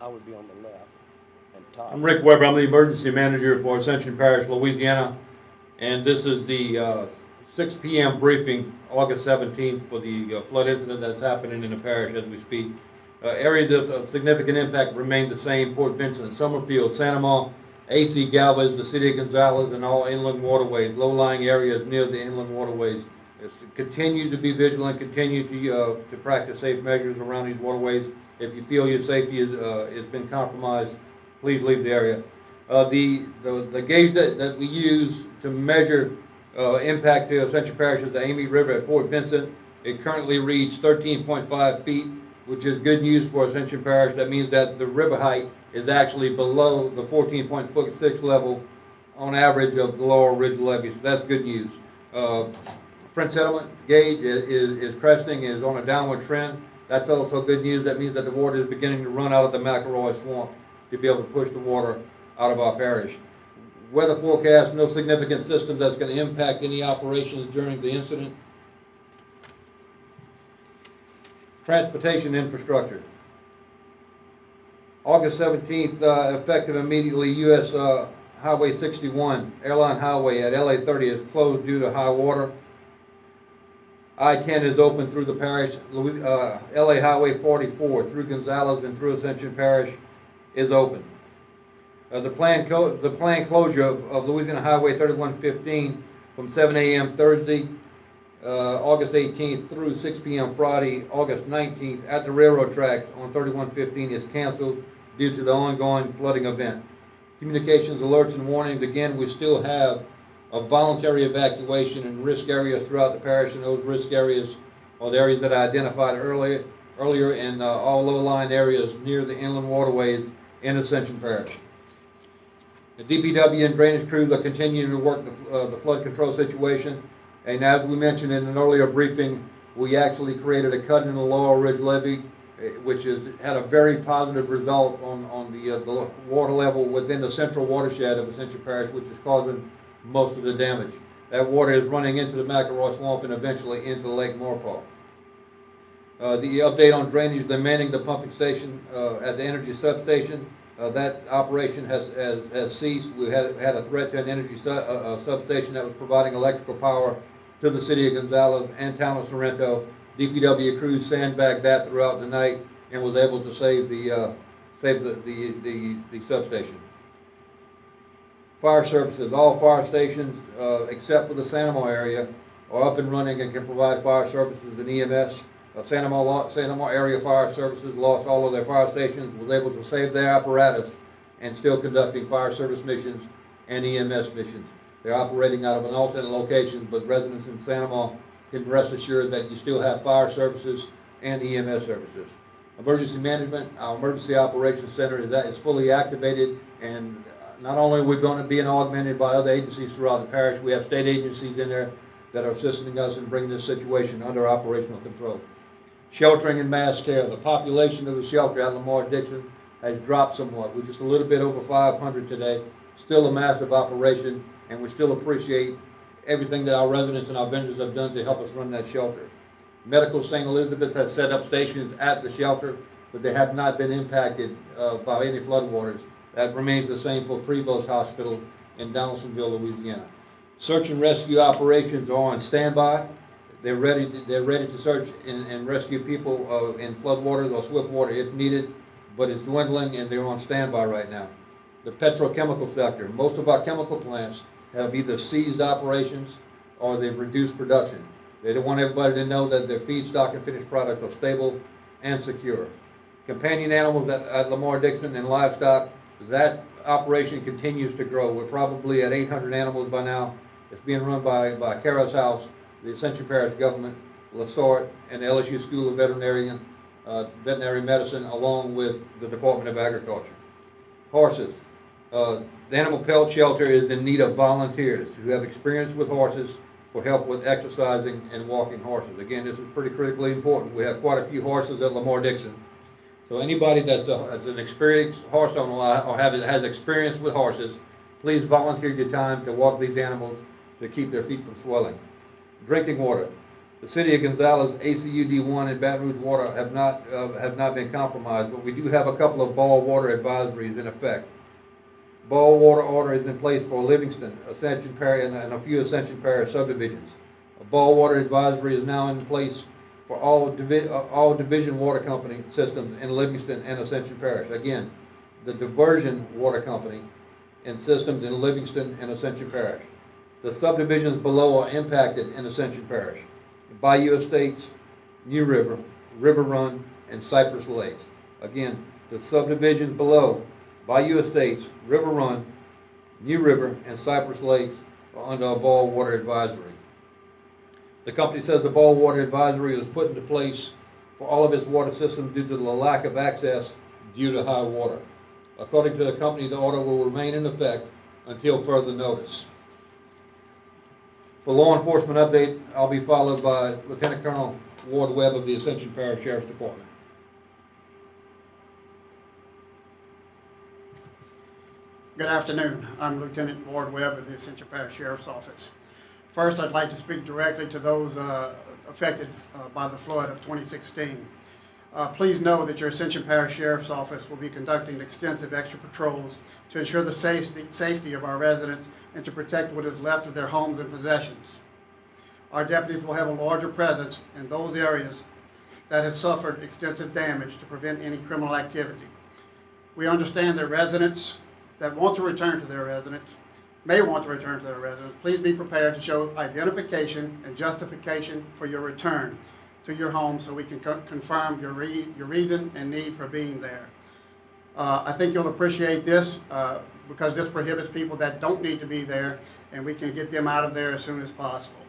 I would be on the left, and Todd. I'm Rick Weber. I'm the emergency manager for Ascension Parish, Louisiana, and this is the 6 p.m. briefing, August 17th, for the flood incident that's happening in the parish as we speak. Areas of significant impact remain the same: Port Vincent, Summerfield, Sanama, AC Galvez, the city of Gonzales, and all inland waterways, low-lying areas near the inland waterways. Continue to be vigilant, continue to practice safe measures around these waterways. If you feel your safety has been compromised, please leave the area. The gauge that we use to measure impact to Ascension Parish is the Amy River at Port Vincent. It currently reads 13.5 feet, which is good news for Ascension Parish. That means that the river height is actually below the 14.6 level on average of the lower ridge levee. So that's good news. French settlement gauge is cresting, is on a downward trend. That's also good news. That means that the water is beginning to run out of the McElroy Swamp to be able to push the water out of our parish. Weather forecast: no significant system that's going to impact any operations during the incident. Transportation infrastructure. August 17th, effective immediately, U.S. Highway 61, Airline Highway at LA 30 is closed due to high water. I-10 is open through the parish. LA Highway 44 through Gonzales and through Ascension Parish is open. The planned closure of Louisiana Highway 3115 from 7 a.m. Thursday, August 18th through 6 p.m. Friday, August 19th at the railroad tracks on 3115 is canceled due to the ongoing flooding event. Communications, alerts, and warnings. Again, we still have a voluntary evacuation in risk areas throughout the parish, and those risk areas are the areas that I identified earlier in all low-lying areas near the inland waterways in Ascension Parish. The DPW and drainage crews are continuing to work the flood control situation, and as we mentioned in an earlier briefing, we actually created a cut in the lower ridge levee, which has had a very positive result on the water level within the central watershed of Ascension Parish, which is causing most of the damage. That water is running into the McElroy Swamp and eventually into Lake Maurepas. The update on drainage: they're manning the pumping station at the energy substation. That operation has ceased. We had a threat to an energy substation that was providing electrical power to the city of Gonzales and town of Sorrento. DPW crews sandbagged that throughout the night and was able to save the substation. Fire services: all fire stations except for the Sanama area are up and running and can provide fire services and EMS. Sanama area fire services lost all of their fire stations, was able to save their apparatus and still conducting fire service missions and EMS missions. They're operating out of an alternate location, but residents in Sanama can rest assured that you still have fire services and EMS services. Emergency management: our emergency operations center is fully activated, and not only are we going to be augmented by other agencies throughout the parish, we have state agencies in there that are assisting us in bringing this situation under operational control. Sheltering and mass care: the population of the shelter at Lamar-Dixon has dropped somewhat. We're just a little bit over 500 today. Still a massive operation, and we still appreciate everything that our residents and our vendors have done to help us run that shelter. Medical St. Elizabeth has set up stations at the shelter, but they have not been impacted by any floodwaters. That remains the same for Prevost Hospital in Donaldsonville, Louisiana. Search and rescue operations are on standby. They're ready to search and rescue people in floodwaters or swift water if needed, but it's dwindling and they're on standby right now. The petrochemical sector: most of our chemical plants have either ceased operations or they've reduced production. They don't want everybody to know that their feedstock and finished products are stable and secure. Companion animals at Lamar-Dixon and livestock: that operation continues to grow. We're probably at 800 animals by now. It's being run by Kara's House, the Ascension Parish government, LaSort, and the LSU School of Veterinary Medicine, along with the Department of Agriculture. Horses: the animal pelt shelter is in need of volunteers who have experience with horses for help with exercising and walking horses. Again, this is pretty critically important. We have quite a few horses at Lamar-Dixon. So anybody that's an experienced horse owner or has experience with horses, please volunteer your time to walk these animals to keep their feet from swelling. Drinking water: The City of Gonzales ACUD1 and Baton Rouge Water have not been compromised, but we do have a couple of ball water advisories in effect. Ball water order is in place for Livingston, Ascension Parish, and a few Ascension Parish subdivisions. A ball water advisory is now in place for all division water company systems in Livingston and Ascension Parish. Again, the diversion water company and systems in Livingston and Ascension Parish. The subdivisions below are impacted in Ascension Parish. Bayou Estates, New River, River Run, and Cypress Lakes. Again, the subdivisions below, Bayou Estates, River Run, New River, and Cypress Lakes are under a ball water advisory. The company says the ball water advisory was put into place for all of its water systems due to the lack of access due to high water. According to the company, the order will remain in effect until further notice. For law enforcement update, I'll be followed by Lieutenant Colonel Ward Webb of the Ascension Parish Sheriff's Department. Good afternoon. I'm Lieutenant Ward Webb of the Ascension Parish Sheriff's Office. First, I'd like to speak directly to those affected by the flood of 2016. Please know that your Ascension Parish Sheriff's Office will be conducting extensive extra patrols to ensure the safety of our residents and to protect what is left of their homes and possessions. Our deputies will have a larger presence in those areas that have suffered extensive damage to prevent any criminal activity. We understand that residents that want to return to their residence may want to return to their residence. Please be prepared to show identification and justification for your return to your home so we can confirm your reason and need for being there. I think you'll appreciate this because this prohibits people that don't need to be there, and we can get them out of there as soon as possible.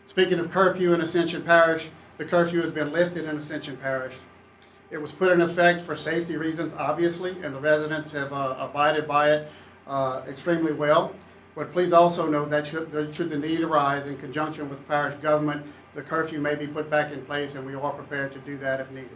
Speaking of curfew in Ascension Parish, the curfew has been lifted in Ascension Parish. It was put in effect for safety reasons, obviously, and the residents have abided by it extremely well. But please also know that should the need arise in conjunction with parish government, the curfew may be put back in place, and we are prepared to do that if needed.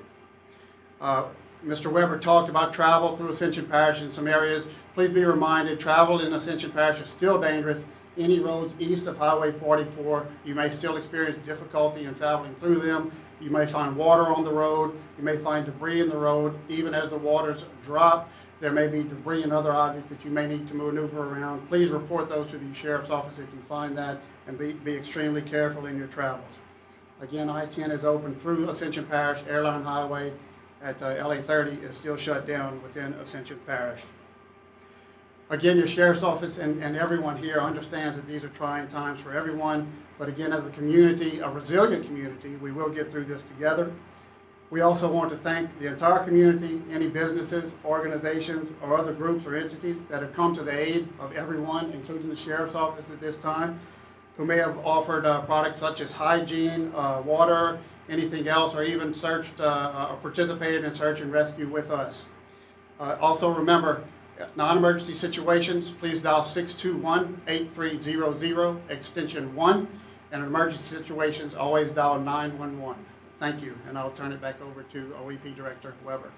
Mr. Weber talked about travel through Ascension Parish in some areas. Please be reminded, travel in Ascension Parish is still dangerous. Any roads east of Highway 44, you may still experience difficulty in traveling through them. You may find water on the road. You may find debris in the road. Even as the waters drop, there may be debris and other objects that you may need to maneuver around. Please report those to the Sheriff's Office if you find that, and be extremely careful in your travels. Again, I-10 is open through Ascension Parish. Airline Highway at LA 30 is still shut down within Ascension Parish. Again, your Sheriff's Office and everyone here understands that these are trying times for everyone, but again, as a community, a resilient community, we will get through this together. We also want to thank the entire community, any businesses, organizations, or other groups or entities that have come to the aid of everyone, including the Sheriff's Office at this time, who may have offered products such as hygiene, water, anything else, or even searched or participated in search and rescue with us. Also remember, non-emergency situations, please dial 621-8300, extension 1, and in emergency situations, always dial 911. Thank you, and I'll turn it back over to OEP Director Weber.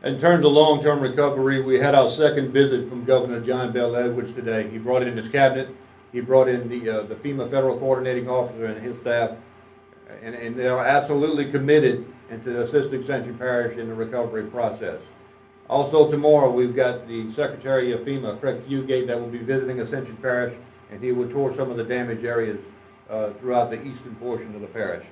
In terms of long-term recovery, we had our second visit from Governor John Bell Edwards today. He brought in his cabinet. He brought in the FEMA Federal Coordinating Officer and his staff, and they are absolutely committed into assisting Ascension Parish in the recovery process. Also tomorrow, we've got the Secretary of FEMA, Craig Fugate, that will be visiting Ascension Parish, and he will tour some of the damaged areas throughout the eastern portion of the parish.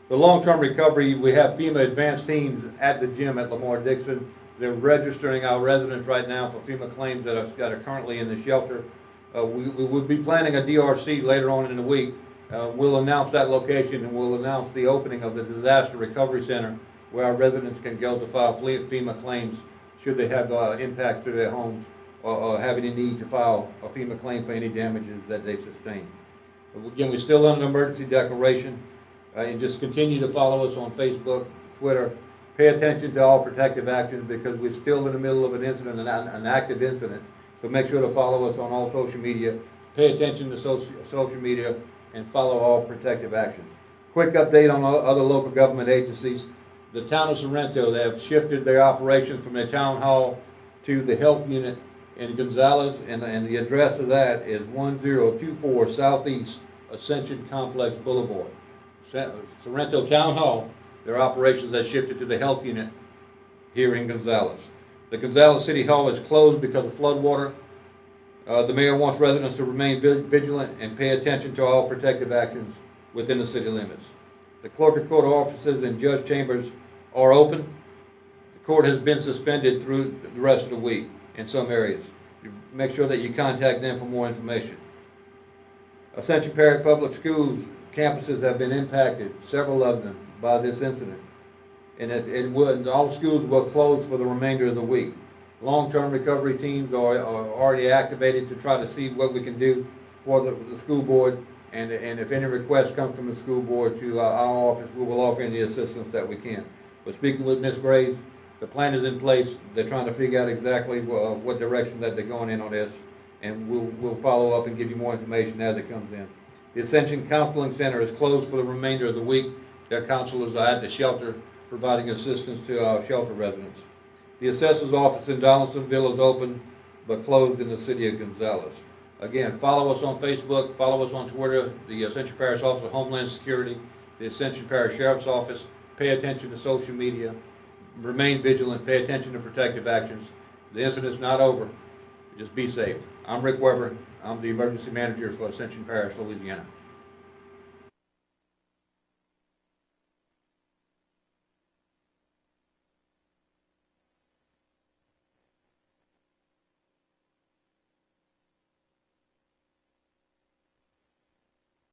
The long-term recovery, we have FEMA advanced teams at the gym at Lamar Dixon. They're registering our residents right now for FEMA claims that are currently in the shelter. We will be planning a DRC later on in the week. We'll announce that location, and we'll announce the opening of the Disaster Recovery Center where our residents can go to file FEMA claims should they have impacts to their homes or have any need to file a FEMA claim for any damages that they sustain. Again, we're still under an emergency declaration. And just continue to follow us on Facebook, Twitter. Pay attention to all protective actions because we're still in the middle of an incident, an active incident. So make sure to follow us on all social media. Pay attention to social media and follow all protective actions. Quick update on other local government agencies. The town of Sorrento, they have shifted their operation from their town hall to the health unit in Gonzales, and the address of that is 1024 Southeast Ascension Complex Boulevard. Sorrento Town Hall, their operations have shifted to the health unit here in Gonzales. The Gonzales City Hall is closed because of flood water. The mayor wants residents to remain vigilant and pay attention to all protective actions within the city limits. The clerk of court offices and judge chambers are open. The court has been suspended through the rest of the week in some areas. You make sure that you contact them for more information. Ascension Parish Public Schools campuses have been impacted, several of them, by this incident. And all schools will close for the remainder of the week. Long-term recovery teams are already activated to try to see what we can do for the school board, and if any requests come from the school board to our office, we will offer any assistance that we can. But speaking with Ms. Graves, the plan is in place. They're trying to figure out exactly what direction that they're going in on this, and we'll follow up and give you more information as it comes in. The Ascension Counseling Center is closed for the remainder of the week. Their counselors are at the shelter providing assistance to our shelter residents. The assessor's office in Donaldsonville is open but closed in the city of Gonzales. Again, follow us on Facebook, follow us on Twitter, the Ascension Parish Office of Homeland Security, the Ascension Parish Sheriff's Office. Pay attention to social media, remain vigilant, pay attention to protective actions. The incident's not over. Just be safe. I'm Rick Weber. I'm the emergency manager for Ascension Parish, Louisiana.